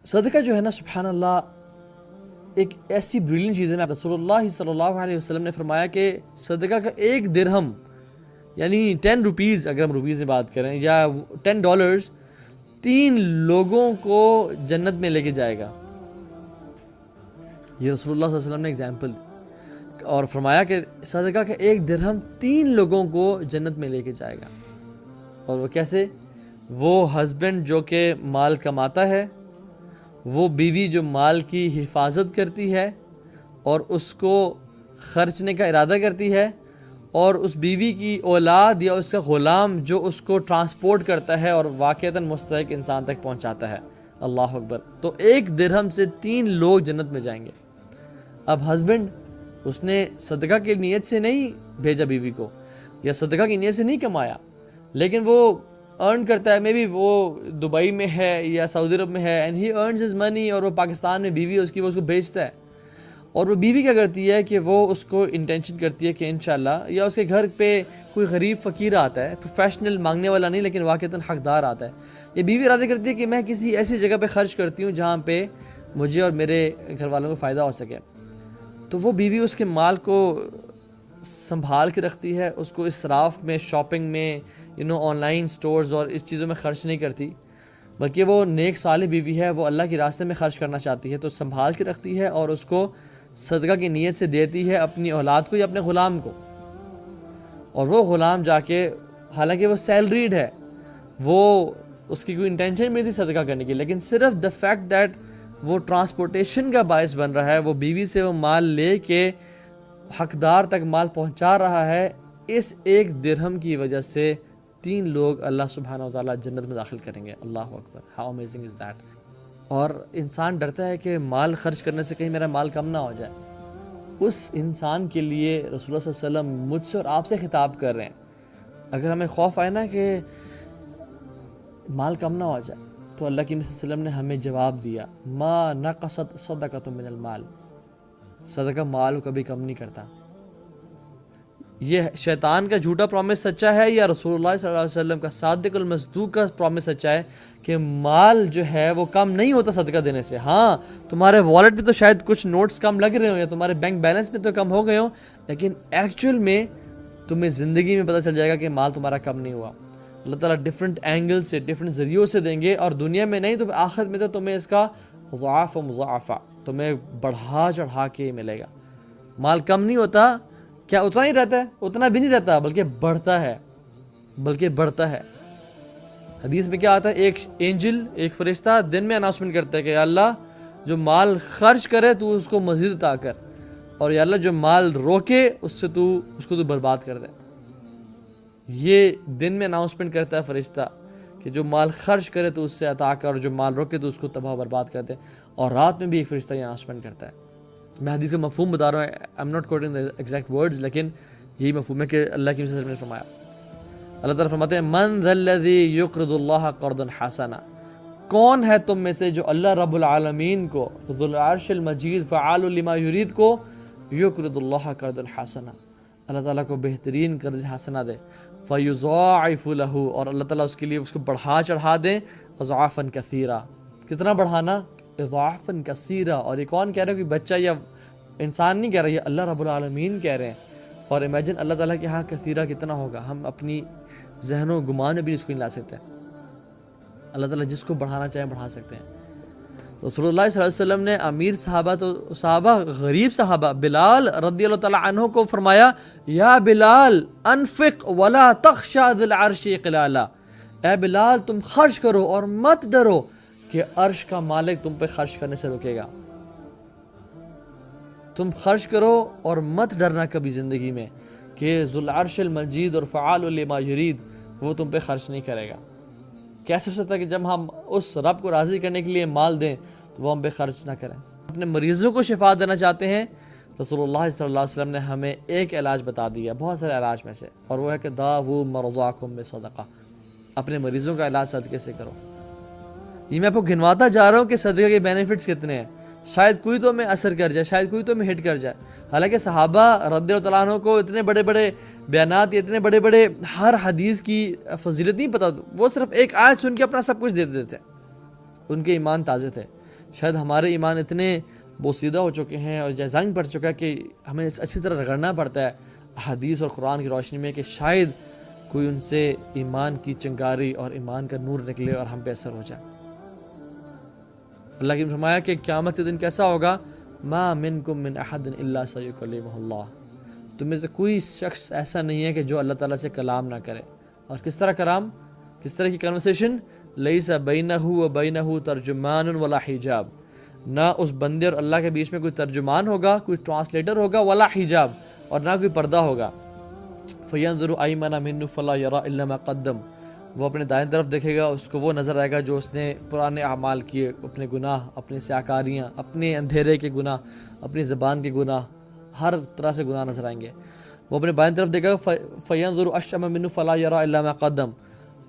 صدقہ جو ہے نا سبحان اللہ ایک ایسی بریلینٹ چیز ہے. رسول اللہ صلی اللہ علیہ وسلم نے فرمایا کہ صدقہ کا ایک درہم یعنی 10 روپیز اگر ہم روپیز میں بات کریں یا $10 3 لوگوں کو جنت میں لے کے جائے گا. یہ رسول اللہ صلی اللہ علیہ وسلم نے ایگزامپل اور فرمایا کہ صدقہ کا ایک درہم 3 لوگوں کو جنت میں لے کے جائے گا. اور وہ کیسے؟ وہ ہسبینڈ جو کہ مال کماتا ہے، وہ بیوی جو مال کی حفاظت کرتی ہے اور اس کو خرچنے کا ارادہ کرتی ہے، اور اس بیوی کی اولاد یا اس کا غلام جو اس کو ٹرانسپورٹ کرتا ہے اور واقعتاً مستحق انسان تک پہنچاتا ہے. اللہ اکبر. تو ایک درہم سے 3 لوگ جنت میں جائیں گے. اب ہسبینڈ اس نے صدقہ کی نیت سے نہیں بھیجا بیوی کو یا صدقہ کی نیت سے نہیں کمایا، لیکن وہ ارن کرتا ہے، مے بی وہ دبئی میں ہے یا سعودی عرب میں ہے اینڈ ہی ارنز ہز منی، اور وہ پاکستان میں بیوی اس کی وہ اس کو بھیجتا ہے. اور وہ بیوی کیا کرتی ہے کہ وہ اس کو انٹینشن کرتی ہے کہ انشاءاللہ یا اس کے گھر پہ کوئی غریب فقیر آتا ہے، پروفیشنل مانگنے والا نہیں لیکن واقعتاً حقدار آتا ہے، یہ بیوی ارادہ کرتی ہے کہ میں کسی ایسی جگہ پہ خرچ کرتی ہوں جہاں پہ مجھے اور میرے گھر والوں کو فائدہ ہو سکے. تو وہ بیوی اس کے مال کو سنبھال کے رکھتی ہے، اس کو اسراف میں، شاپنگ میں، آن لائن سٹورز اور اس چیزوں میں خرچ نہیں کرتی، بلکہ وہ نیک صالح بیوی ہے، وہ اللہ کے راستے میں خرچ کرنا چاہتی ہے تو سنبھال کے رکھتی ہے اور اس کو صدقہ کی نیت سے دیتی ہے اپنی اولاد کو یا اپنے غلام کو. اور وہ غلام جا کے، حالانکہ وہ سیلریڈ ہے، وہ اس کی کوئی انٹینشن نہیں تھی صدقہ کرنے کی، لیکن صرف دا فیکٹ دیٹ وہ ٹرانسپورٹیشن کا باعث بن رہا ہے، وہ بیوی سے وہ مال لے کے حقدار تک مال پہنچا رہا ہے، اس ایک درہم کی وجہ سے 3 لوگ اللہ سبحانہ و تعالیٰ جنت میں داخل کریں گے. اللہ اکبر. How amazing is that. اور انسان ڈرتا ہے کہ مال خرچ کرنے سے کہیں میرا مال کم نہ ہو جائے. اس انسان کے لیے رسول اللہ صلی اللہ علیہ وسلم مجھ سے اور آپ سے خطاب کر رہے ہیں. اگر ہمیں خوف آئے نا کہ مال کم نہ ہو جائے تو اللہ کے نبی صلی اللہ علیہ وسلم نے ہمیں جواب دیا، ما نقصت صدقۃ من المال. صدقہ مال کو کبھی کم نہیں کرتا. یہ شیطان کا جھوٹا پرومس سچا ہے یا رسول اللہ صلی اللہ علیہ وسلم کا صادق المصدوق کا پرومس سچا ہے کہ مال جو ہے وہ کم نہیں ہوتا صدقہ دینے سے؟ ہاں، تمہارے والٹ پہ تو شاید کچھ نوٹس کم لگ رہے ہوں یا تمہارے بینک بیلنس پہ تو کم ہو گئے ہوں، لیکن ایکچوئل میں تمہیں زندگی میں پتہ چل جائے گا کہ مال تمہارا کم نہیں ہوا. اللہ تعالیٰ ڈفرینٹ اینگل سے، ڈفرینٹ ذریعوں سے دیں گے، اور دنیا میں نہیں تو آخرت میں تو تمہیں اس کا ضعاف و مضاعفہ تمہیں بڑھا چڑھا کے ملے گا. مال کم نہیں ہوتا، کیا اتنا ہی رہتا ہے؟ اتنا بھی نہیں رہتا، بلکہ بڑھتا ہے. حدیث میں کیا آتا ہے؟ ایک اینجل، ایک فرشتہ دن میں اناؤنسمنٹ کرتا ہے کہ یا اللہ جو مال خرچ کرے تو اس کو مزید عطا کر، اور یا اللہ جو مال روکے اس کو تو برباد کر دے. یہ دن میں اناؤنسمنٹ کرتا ہے فرشتہ کہ جو مال خرچ کرے تو اس سے عطا کر، اور جو مال روکے تو اس کو تباہ برباد کر دے. اور رات میں بھی ایک فرشتہ یہ اناؤنسمنٹ کرتا ہے. میں حدیث کا مفہوم بتا رہا ہوں، I am not quoting the exact words, لیکن یہی مفہوم ہے کہ اللہ کی وسلم نے فرمایا. اللہ تعالیٰ فرماتے ہیں من ذا الذی یقرض اللہ قرضا حسنا. کون ہے تم میں سے جو اللہ رب العالمین کو، ذو العرش المجید فعال لما یرید کو، یقرض اللہ قرضا حسنا، اللہ تعالیٰ کو بہترین قرض حسنہ دے، فیضاعف لہ، اور اللہ تعالیٰ اس کے لیے اس کو بڑھا چڑھا دے، اضعافا کثیرا. کتنا بڑھانا؟ اضعافا کثیرا. اور یہ کون کہہ رہا ہے؟ کہ بچہ یا انسان نہیں کہہ رہا، یہ اللہ رب العالمین کہہ رہے ہیں. اور امیجن اللہ تعالیٰ کے ہاں کثیرہ کتنا ہوگا، ہم اپنی ذہن و گمان میں بھی اس کو نہیں لا سکتے. اللہ تعالیٰ جس کو بڑھانا چاہیں بڑھا سکتے ہیں. رسول اللہ صلی اللہ علیہ وسلم نے امیر صحابہ غریب صحابہ بلال رضی اللہ تعالیٰ عنہ کو فرمایا، یا بلال انفق ولا تخشى ذی العرش اقلالا. اے بلال تم خرچ کرو اور مت ڈرو کہ عرش کا مالک تم پہ خرچ کرنے سے روکے گا. تم خرچ کرو اور مت ڈرنا کبھی زندگی میں کہ ذو العرش المجید اور فعال لما یرید وہ تم پہ خرچ نہیں کرے گا. کیسے ہو سکتا ہے کہ جب ہم اس رب کو راضی کرنے کے لیے مال دیں تو وہ ہم پہ خرچ نہ کریں؟ اپنے مریضوں کو شفا دینا چاہتے ہیں، رسول اللہ صلی اللہ علیہ وسلم نے ہمیں ایک علاج بتا دیا بہت سارے علاج میں سے، اور وہ ہے کہ داؤ مرضاکم بصدقہ. اپنے مریضوں کا علاج صدقے سے کرو. یہ میں آپ کو گنواتا جا رہا ہوں کہ صدقے کے بینیفٹس کتنے ہیں. شاید کوئی تو ہمیں اثر کر جائے، شاید کوئی تو ہمیں ہٹ کر جائے. حالانکہ صحابہ رضی اللہ تعالیٰ عنہ کو اتنے بڑے بڑے بیانات، اتنے بڑے بڑے ہر حدیث کی فضیلت نہیں پتہ، وہ صرف ایک آیت سن کے اپنا سب کچھ دے دیتے تھے. ان کے ایمان تازے تھے. شاید ہمارے ایمان اتنے بوسیدہ ہو چکے ہیں اور زنگ پڑ چکا ہے کہ ہمیں اچھی طرح رگڑنا پڑتا ہے حدیث اور قرآن کی روشنی میں کہ شاید کوئی ان سے ایمان کی چنگاری اور ایمان کا نور نکلے اور ہم پہ اثر ہو جائے۔ اللہ کی فرمایا کہ قیامت کے دن کیسا ہوگا، ما منکم من احد الا سیکلمہ اللہ، تم میں سے کوئی شخص ایسا نہیں ہے کہ جو اللہ تعالیٰ سے کلام نہ کرے۔ اور کس طرح کلام، کس طرح کی کنورسیشن، لیس بینہ و بینہ ترجمان ولا حجاب، نہ اس بندے اور اللہ کے بیچ میں کوئی ترجمان ہوگا، کوئی ٹرانسلیٹر ہوگا، ولا حجاب، اور نہ کوئی پردہ ہوگا۔ فینظر ایمن منہ فلا یری الا ما قدم، وہ اپنے دائیں طرف دیکھے گا، اس کو وہ نظر آئے گا جو اس نے پرانے اعمال کیے، اپنے گناہ، اپنی سیاکاریاں، اپنے اندھیرے کے گناہ، اپنی زبان کے گناہ، ہر طرح سے گناہ نظر آئیں گے۔ وہ اپنے بائیں طرف دیکھے گا، فینظر اشأم منہ فلا یری الا ما قدم،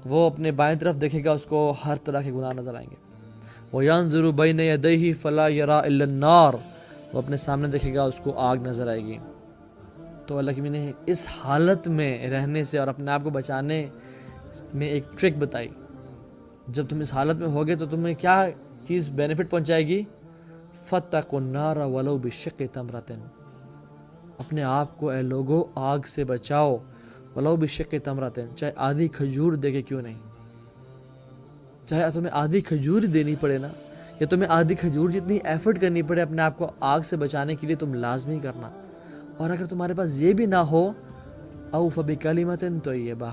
وہ اپنے بائیں طرف دیکھے گا، اس کو ہر طرح کے گناہ نظر آئیں گے۔ وینظر بین یدیہ فلا یری الا النار، وہ اپنے سامنے دیکھے گا، اس کو آگ نظر آئے گی۔ تو اللہ کی نے اس حالت میں رہنے سے اور اپنے آپ کو بچانے میں ایک ٹرک بتائی۔ جب تم اس حالت میں ہوگے تو تمہیں کیا چیز بینیفٹ پہنچائے گی، فاتقوا النار ولو بشق تمرۃ، اپنے آپ کو اے لوگو آگ سے بچاؤ، ولو بشق تمرۃ، چاہے آدھی کھجور دے کے کیوں نہیں، چاہے تمہیں آدھی کھجور ہی دینی پڑے نا، یا تمہیں آدھی کھجور جتنی ایفرٹ کرنی پڑے اپنے آپ کو آگ سے بچانے کے لیے، تم لازمی کرنا۔ اور اگر تمہارے پاس یہ بھی نہ ہو، او فبکلمۃ طیبہ،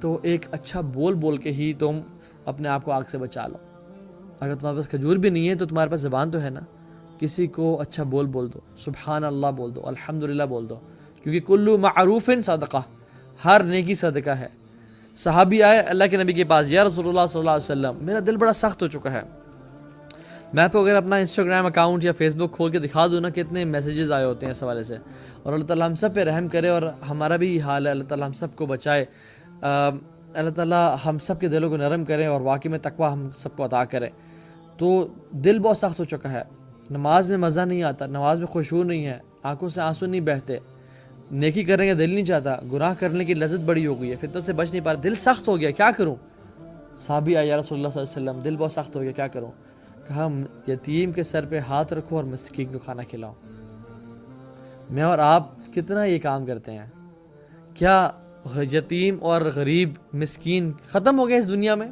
تو ایک اچھا بول بول کے ہی تم اپنے آپ کو آگ سے بچا لو۔ اگر تمہارے پاس کھجور بھی نہیں ہے تو تمہارے پاس زبان تو ہے نا، کسی کو اچھا بول دو، سبحان اللہ بول دو، الحمدللہ بول دو، کیونکہ کل معروف صدقہ، ہر نیکی صدقہ ہے۔ صحابی آئے اللہ کے نبی کے پاس، یا رسول اللہ صلی اللہ علیہ وسلم، میرا دل بڑا سخت ہو چکا ہے، میں آپ کو اگر اپنا انسٹاگرام اکاؤنٹ یا فیس بک کھول کے دکھا دوں نا کتنے میسیجز آئے ہوتے ہیں اس حوالے سے، اور اللہ تعالیٰ ہم سب پہ رحم کرے، اور ہمارا بھی یہ حال ہے، اللہ تعالیٰ ہم سب کو بچائے، اللہ تعالیٰ ہم سب کے دلوں کو نرم کرے اور واقعی میں تقویٰ ہم سب کو عطا کرے۔ تو دل بہت سخت ہو چکا ہے، نماز میں مزہ نہیں آتا، نماز میں خشوع نہیں ہے، آنکھوں سے آنسو نہیں بہتے، نیکی کرنے کا دل نہیں چاہتا، گناہ کرنے کی لذت بڑی ہو گئی ہے، فطرت سے بچ نہیں پا رہا، دل سخت ہو گیا، کیا کروں؟ صحابی آیا، یا رسول اللہ صلی اللہ علیہ وسلم، دل بہت سخت ہو گیا، کیا کروں؟ کہا یتیم کے سر پہ ہاتھ رکھو اور مسکین کو کھانا کھلاؤ۔ میں اور آپ کتنا یہ کام کرتے ہیں؟ کیا یتیم اور غریب مسکین ختم ہو گئے اس دنیا میں؟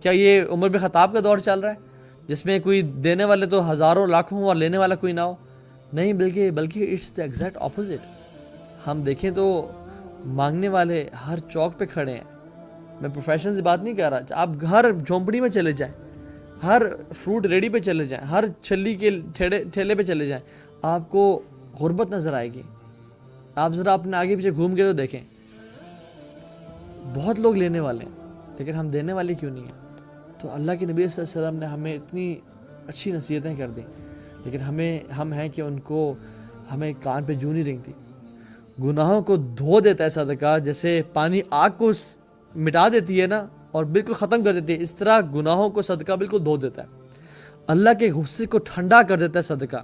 کیا یہ عمر بن خطاب کا دور چل رہا ہے جس میں کوئی دینے والے تو ہزاروں لاکھوں ہوں اور لینے والا کوئی نہ ہو؟ نہیں، بلکہ اٹس دا ایگزیکٹ اپوزٹ۔ ہم دیکھیں تو مانگنے والے ہر چوک پہ کھڑے ہیں۔ میں پروفیشن سے بات نہیں کر رہا، آپ ہر جھونپڑی میں چلے جائیں، ہر فروٹ ریڈی پہ چلے جائیں، ہر چھلی کے ٹھیلے پہ چلے جائیں، آپ کو غربت نظر آئے گی۔ آپ ذرا اپنے آگے پیچھے گھوم کے تو دیکھیں، بہت لوگ لینے والے ہیں لیکن ہم دینے والے کیوں نہیں ہیں؟ تو اللہ کے نبی صلی اللہ علیہ وسلم نے ہمیں اتنی اچھی نصیحتیں کر دیں، لیکن ہم ہیں کہ ان کو ہمیں کان پہ جوں نہیں رنگتی۔ گناہوں کو دھو دیتا ہے صدقہ، جیسے پانی آگ کو مٹا دیتی ہے نا اور بالکل ختم کر دیتی ہے، اس طرح گناہوں کو صدقہ بالکل دھو دیتا ہے، اللہ کے غصے کو ٹھنڈا کر دیتا ہے صدقہ۔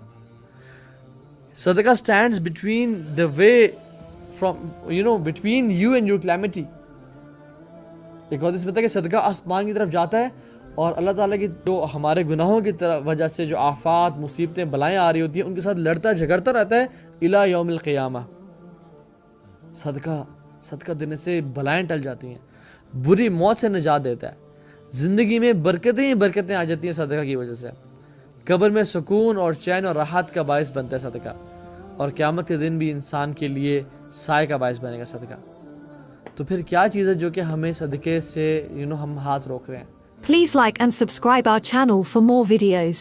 صدقہ stands between the way from between you and your calamity۔ ایک اور اس میں کہ صدقہ آسمان کی طرف جاتا ہے اور اللہ تعالیٰ کی جو ہمارے گناہوں کی وجہ سے جو آفات، مصیبتیں، بلائیں آ رہی ہوتی ہیں ان کے ساتھ لڑتا جھگڑتا رہتا ہے الی یوم القیامہ۔ صدقہ دینے سے بلائیں ٹل جاتی ہیں، بری موت سے نجات دیتا ہے، زندگی میں برکتیں آ جاتی ہیں صدقہ کی وجہ سے، قبر میں سکون اور چین اور راحت کا باعث بنتا ہے صدقہ، اور قیامت کے دن بھی انسان کے لیے سائے کا باعث بنے گا صدقہ۔ تو پھر کیا چیز ہے جو کہ ہمیں صدقے سے ہم ہاتھ روک رہے ہیں؟ Please like and subscribe our channel for more videos.